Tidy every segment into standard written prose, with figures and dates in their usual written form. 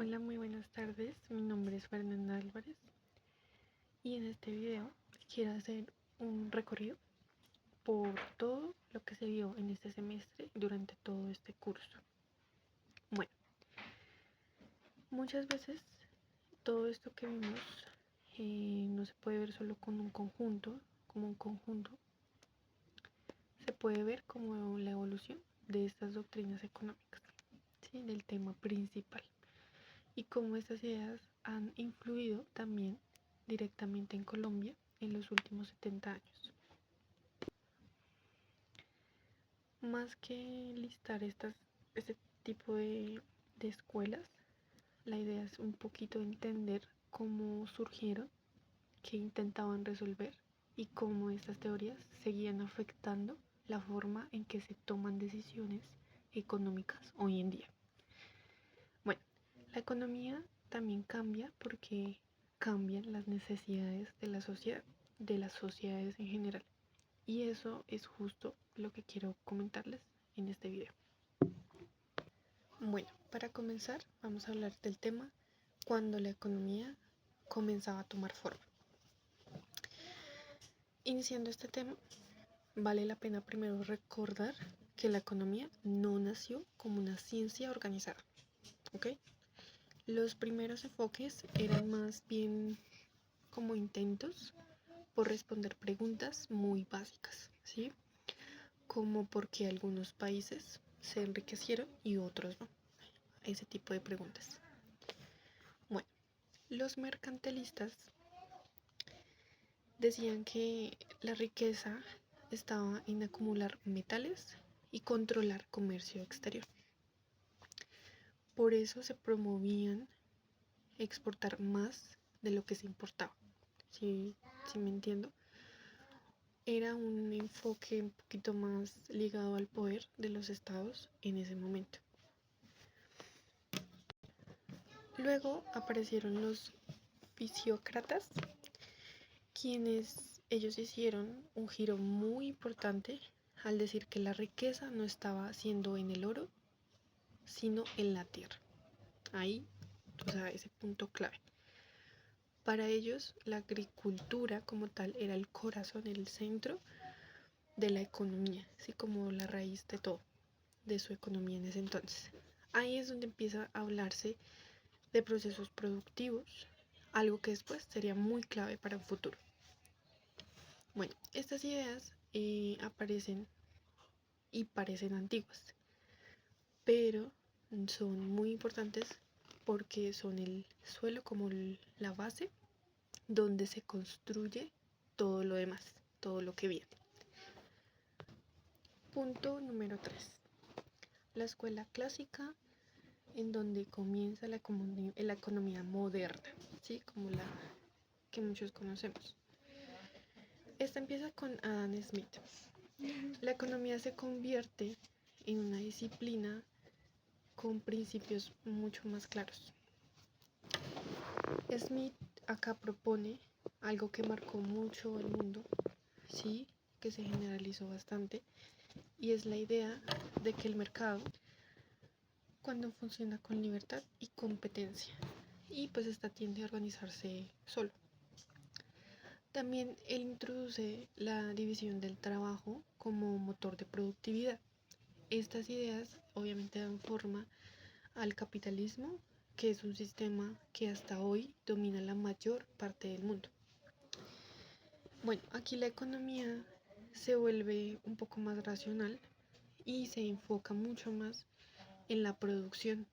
Hola, muy buenas tardes. Mi nombre es Fernanda Álvarez y en este video quiero hacer un recorrido por todo lo que se vio en este semestre durante todo este curso. Bueno, muchas veces todo esto que vimos no se puede ver solo como un conjunto, se puede ver como la evolución de estas doctrinas económicas, ¿sí? Del tema principal, y cómo estas ideas han influido también directamente en Colombia en los últimos 70 años. Más que listar este tipo de escuelas, la idea es un poquito entender cómo surgieron, qué intentaban resolver y cómo estas teorías seguían afectando la forma en que se toman decisiones económicas hoy en día. Bueno, la economía también cambia porque cambian las necesidades de la sociedad, de las sociedades en general. Y eso es justo lo que quiero comentarles en este video. Bueno, para comenzar vamos a hablar del tema cuando la economía comenzaba a tomar forma. Iniciando este tema, vale la pena primero recordar que la economía no nació como una ciencia organizada, ¿ok? Los primeros enfoques eran más bien como intentos por responder preguntas muy básicas, ¿sí? Como por qué algunos países se enriquecieron y otros no. Ese tipo de preguntas. Bueno, los mercantilistas decían que la riqueza estaba en acumular metales y controlar comercio exterior. Por eso se promovían exportar más de lo que se importaba. ¿Sí me entiendo? Era un enfoque un poquito más ligado al poder de los estados en ese momento. Luego aparecieron los fisiócratas, quienes ellos hicieron un giro muy importante al decir que la riqueza no estaba siendo en el oro, sino en la tierra. Ahí, ese punto clave. Para ellos, la agricultura como tal era el corazón, el centro de la economía, así como la raíz de todo, de su economía en ese entonces. Ahí es donde empieza a hablarse de procesos productivos, algo que después sería muy clave para un futuro. Bueno, estas ideas aparecen y parecen antiguas, pero son muy importantes porque son el suelo como la base donde se construye todo lo demás, todo lo que viene. Punto número 3. La escuela clásica, en donde comienza la economía moderna, ¿sí? Como la que muchos conocemos. Esta empieza con Adam Smith. La economía se convierte en una disciplina con principios mucho más claros. Smith acá propone algo que marcó mucho el mundo, sí, que se generalizó bastante, y es la idea de que el mercado, cuando funciona con libertad y competencia, y pues esta tiende a organizarse solo. También él introduce la división del trabajo como motor de productividad. Estas ideas obviamente dan forma al capitalismo, que es un sistema que hasta hoy domina la mayor parte del mundo. Bueno, aquí la economía se vuelve un poco más racional y se enfoca mucho más en la producción,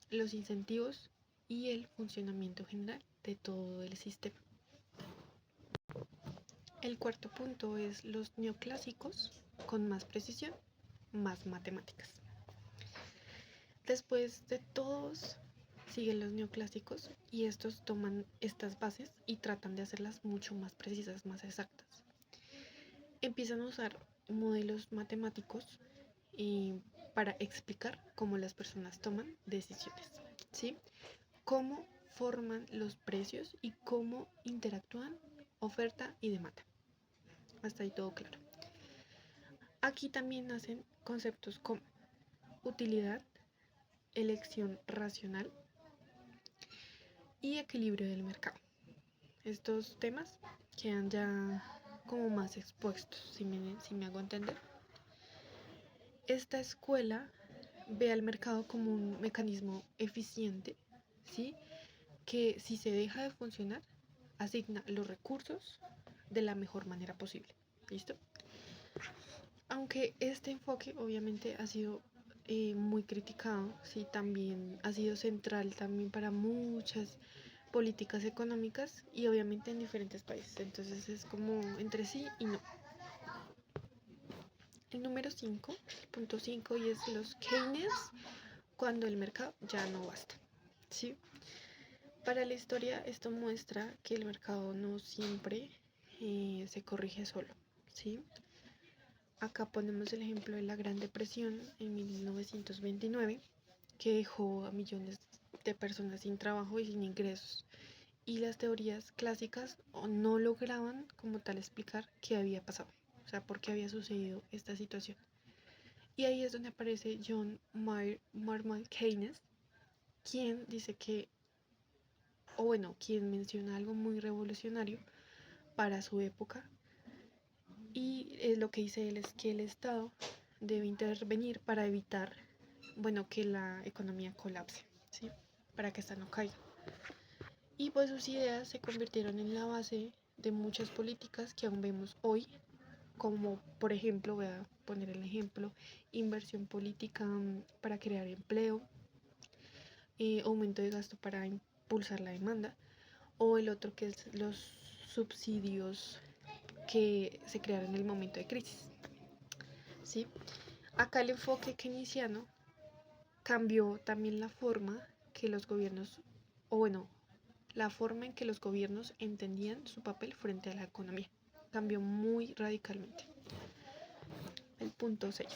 los incentivos y el funcionamiento general de todo el sistema. El cuarto punto es los neoclásicos con más precisión, más matemáticas. Después de todos siguen los neoclásicos y estos toman estas bases y tratan de hacerlas mucho más precisas, más exactas. Empiezan a usar modelos matemáticos para explicar cómo las personas toman decisiones, ¿sí? Cómo forman los precios y cómo interactúan oferta y demanda. Hasta ahí todo claro. Aquí también nacen conceptos como utilidad, elección racional, y equilibrio del mercado. Estos temas quedan ya como más expuestos, si me hago entender. Esta escuela ve al mercado como un mecanismo eficiente, ¿sí? Que si se deja de funcionar, asigna los recursos de la mejor manera posible. ¿Listo? Aunque este enfoque obviamente ha sido muy criticado, ¿sí? También ha sido central también para muchas políticas económicas y obviamente en diferentes países. Entonces es como entre sí y no. El número 5, punto 5, y es los Keynes cuando el mercado ya no basta. ¿Sí? Para la historia esto muestra que el mercado no siempre se corrige solo. ¿Sí? Acá ponemos el ejemplo de la Gran Depresión en 1929, que dejó a millones de personas sin trabajo y sin ingresos. Y las teorías clásicas no lograban como tal explicar qué había pasado, o sea, por qué había sucedido esta situación. Y ahí es donde aparece John Maynard Keynes, quien dice que, o bueno, quien menciona algo muy revolucionario para su época. Y lo que dice él es que el Estado debe intervenir para evitar, bueno, que la economía colapse, ¿sí? Para que esta no caiga. Y pues sus ideas se convirtieron en la base de muchas políticas que aún vemos hoy, como por ejemplo, voy a poner el ejemplo, inversión política para crear empleo, aumento de gasto para impulsar la demanda, o el otro que es los subsidios que se crearon en el momento de crisis. ¿Sí? Acá el enfoque keynesiano cambió también la forma que los gobiernos, o bueno, la forma en que los gobiernos entendían su papel frente a la economía. Cambió muy radicalmente. El punto 6.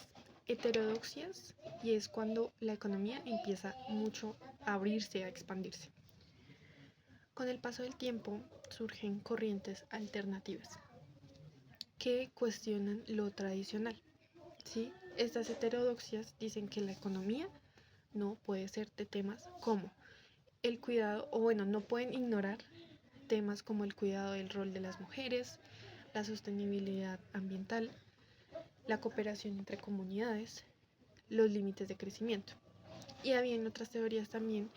Heterodoxias, y es cuando la economía empieza mucho a abrirse, a expandirse. Con el paso del tiempo surgen corrientes alternativas que cuestionan lo tradicional. ¿Sí? Estas heterodoxias dicen que la economía no puede ser de temas como el cuidado, o bueno, no pueden ignorar temas como el cuidado del rol de las mujeres, la sostenibilidad ambiental, la cooperación entre comunidades, los límites de crecimiento. Y había otras teorías también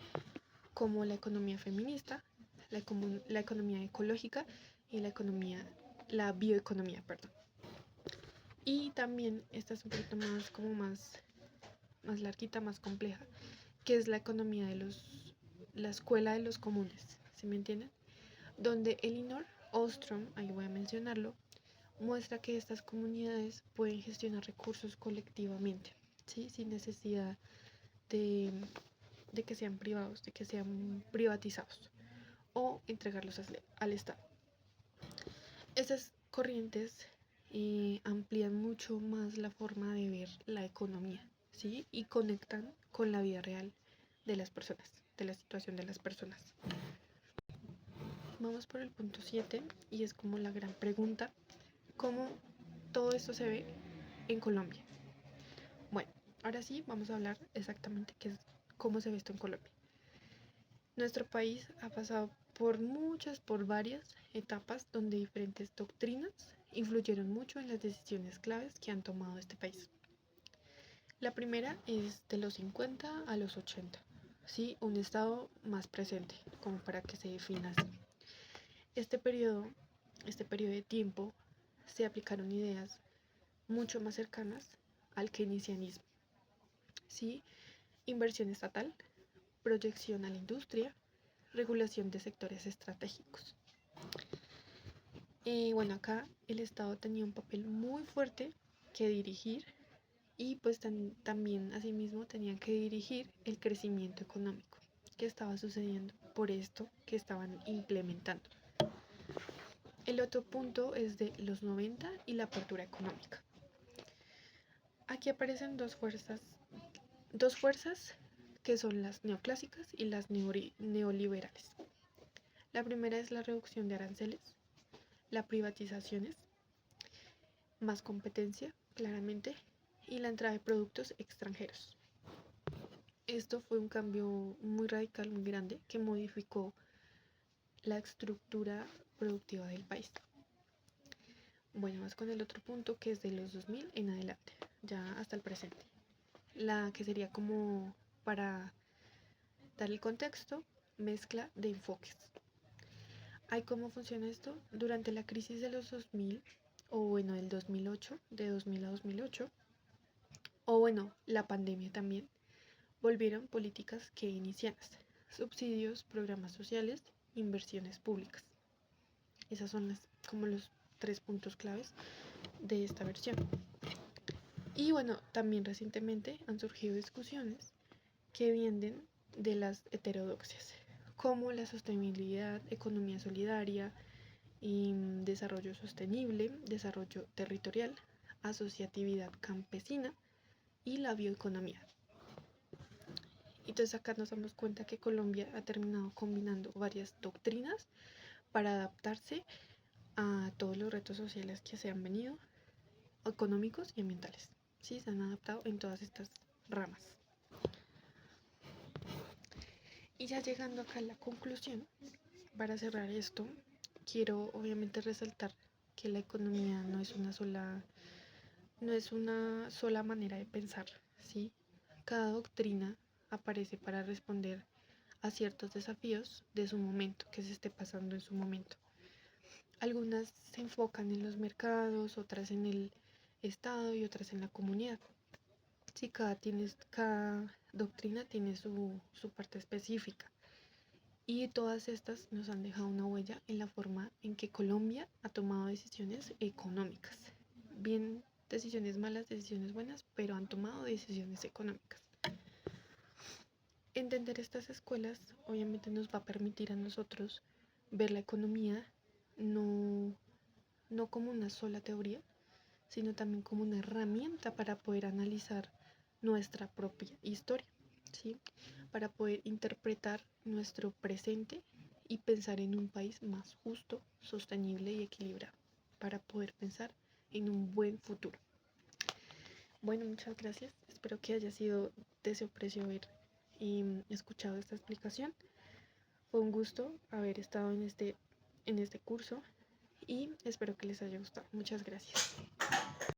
como la economía feminista, la economía ecológica y la bioeconomía, perdón. Y también esta es un poquito más como más larguita, más compleja, que es la economía de la escuela de los comunes, ¿sí me entienden? Donde Elinor Ostrom, ahí voy a mencionarlo, muestra que estas comunidades pueden gestionar recursos colectivamente, ¿sí? Sin necesidad de, de que sean privados, de que sean privatizados o entregarlos al Estado. Estas corrientes amplían mucho más la forma de ver la economía, ¿sí? Y conectan con la vida real de las personas, de la situación de las personas. Vamos por el punto 7 y es como la gran pregunta, ¿cómo todo esto se ve en Colombia? Bueno, ahora sí vamos a hablar exactamente cómo se ve esto en Colombia. Nuestro país ha pasado por varias etapas donde diferentes doctrinas influyeron mucho en las decisiones claves que han tomado este país. La primera es de los 50 a los 80, ¿sí? Un estado más presente, como para que se defina así. Este periodo de tiempo se aplicaron ideas mucho más cercanas al keynesianismo, ¿sí? Inversión estatal, proyección a la industria, regulación de sectores estratégicos. Bueno, acá el Estado tenía un papel muy fuerte que dirigir y pues también asimismo tenían que dirigir el crecimiento económico que estaba sucediendo por esto que estaban implementando. El otro punto es de los 90 y la apertura económica. Aquí aparecen dos fuerzas que son las neoclásicas y las neoliberales. La primera es la reducción de aranceles, las privatizaciones, más competencia, claramente, y la entrada de productos extranjeros. Esto fue un cambio muy radical, muy grande, que modificó la estructura productiva del país. Bueno, más con el otro punto que es de los 2000 en adelante, ya hasta el presente. La que sería como para dar el contexto, mezcla de enfoques. ¿Hay cómo funciona esto? Durante la crisis de los 2000, o bueno, del 2008, de 2000 a 2008, o bueno, la pandemia también, volvieron políticas keynesianas, subsidios, programas sociales, inversiones públicas. Esas son como los 3 puntos claves de esta versión. Y bueno, también recientemente han surgido discusiones que vienen de las heterodoxias, como la sostenibilidad, economía solidaria y desarrollo sostenible, desarrollo territorial, asociatividad campesina y la bioeconomía. Entonces acá nos damos cuenta que Colombia ha terminado combinando varias doctrinas para adaptarse a todos los retos sociales que se han venido, económicos y ambientales. Sí, se han adaptado en todas estas ramas. Y ya llegando acá a la conclusión, para cerrar esto, quiero obviamente resaltar que la economía no es una sola manera de pensar, ¿sí? Cada doctrina aparece para responder a ciertos desafíos de su momento, que se esté pasando en su momento. Algunas se enfocan en los mercados, otras en el Estado y otras en la comunidad. Sí, cada doctrina tiene su parte específica. Y todas estas nos han dejado una huella en la forma en que Colombia ha tomado decisiones económicas. Bien, decisiones malas, decisiones buenas, pero han tomado decisiones económicas. Entender estas escuelas obviamente nos va a permitir a nosotros ver la economía no como una sola teoría, sino también como una herramienta para poder analizar nuestra propia historia, ¿sí? Para poder interpretar nuestro presente y pensar en un país más justo, sostenible y equilibrado, para poder pensar en un buen futuro. Bueno, muchas gracias. Espero que haya sido de su aprecio haber escuchado esta explicación. Fue un gusto haber estado en este curso y espero que les haya gustado. Muchas gracias.